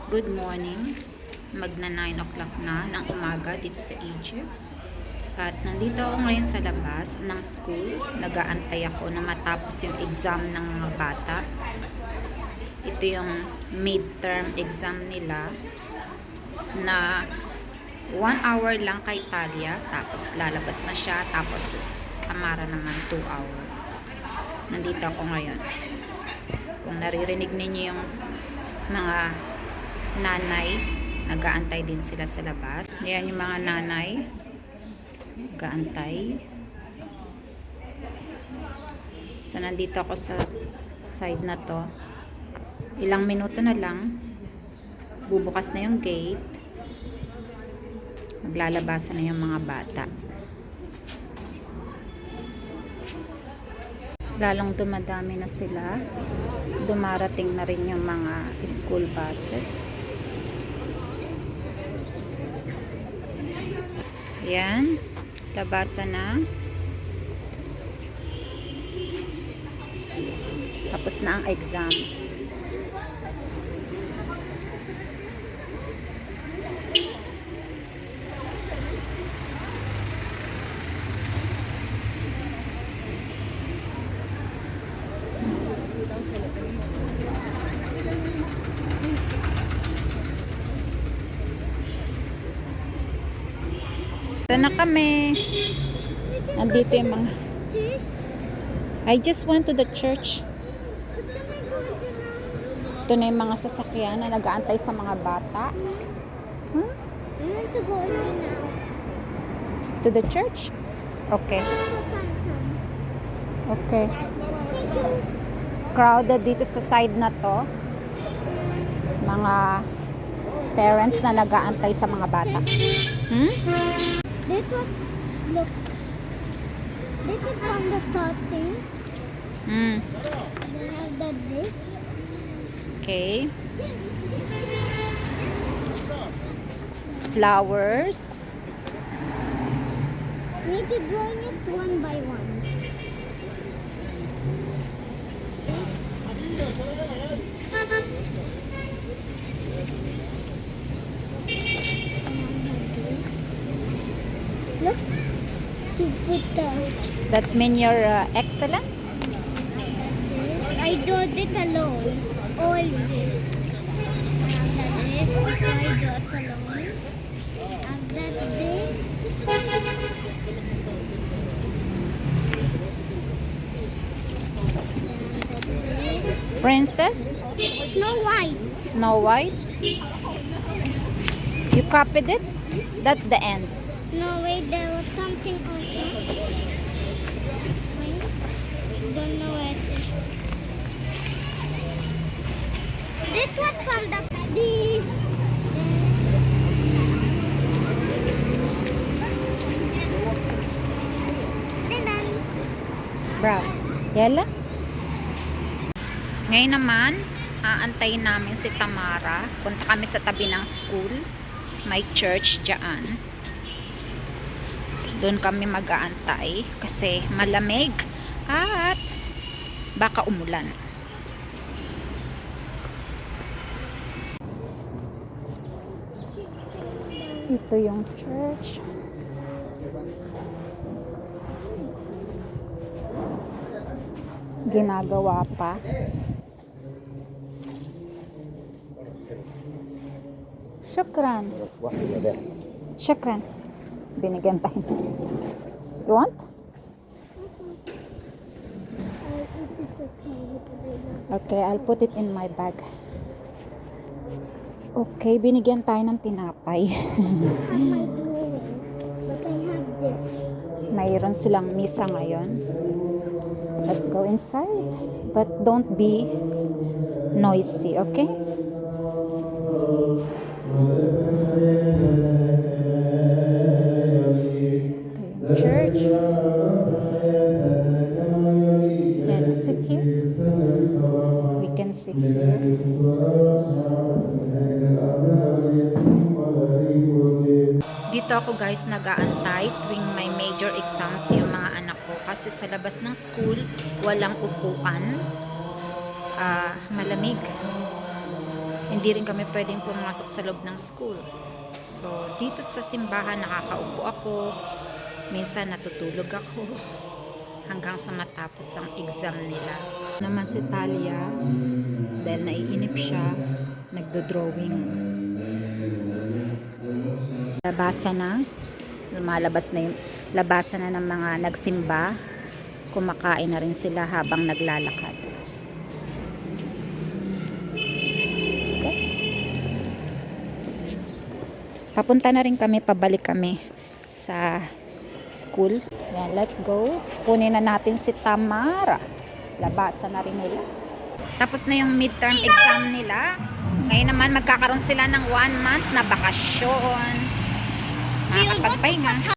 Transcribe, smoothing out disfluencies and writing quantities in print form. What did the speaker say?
Good morning. Magna 9 o'clock na ng umaga dito sa Egypt. At nandito ako ngayon sa labas ng school. Nag-aantay ako na matapos yung exam ng mga bata. Ito yung midterm exam nila na 1 hour lang kay Talia. Tapos lalabas na siya. Tapos Tamara naman 2 hours. Nandito ako ngayon. Kung naririnig ninyo yung mga nanay, nag-aantay din sila sa labas. Ayan yung mga nanay, nag-aantay. So nandito ako sa side na to. Ilang minuto na lang, bubukas na yung gate. Maglalabasan na yung mga bata. Lalong dumadami na sila. Dumarating na rin yung mga school buses. Yan, labasan na. Tapos na ang exam. Ito na kami. Nandito yung mga... I just went to the church. Ito na yung mga sasakyan na nag-aantay sa mga bata. I want to go in now. To the church? Okay. Okay. Crowded dito sa side na to. Mga parents na nag-aantay sa mga bata. This one, look. This is from the 13. Then I did this. Okay. Flowers. We need to drawing it one by one. Look, to put the. That's mean you're excellent. I did it alone. All this. After this, also I do it alone. After this. Princess Snow White. Snow White. You copied it? That's the end. No, wait, there was something also. Wait, don't know where it is. This one from the this. Then Bravo. Yala? Ngayon naman, aantayin namin si Tamara. Punta kami sa tabi ng school. May church dyan. Doon kami mag-aantay kasi malamig at baka umulan. Ito yung church. Ginagawa pa. Shukran. Shukran. Binigyan tayo. You want? Okay, I'll put it in my bag. Okay, binigyan tayo ng tinapay. but I have this. Mayroon silang misa ngayon. Let's go inside. But don't be noisy, okay? Church. Yan, sit here. We can sit here. Dito ako guys nag-aantay tuwing may major exams yung mga anak ko kasi sa labas ng school walang upuan. Malamig. hindi rin kami pwedeng pumasok sa loob ng school. So, dito sa simbahan nakakaupo ako. Minsan natutulog ako hanggang sa matapos ang exam nila. Naman si Talia, dahil naiinip siya, nagdo-drawing. Labasan na. Lumalabas na yung labasan na ng mga nagsimba. Kumakain na rin sila habang naglalakad. Okay. Papunta na rin kami, pabalik kami sa school. Yan, let's go. Kunin na natin si Tamara. Labasan na rin nila. Tapos na yung midterm exam nila. Ngayon naman magkakaroon sila ng 1 month na bakasyon. Makakapagpahinga.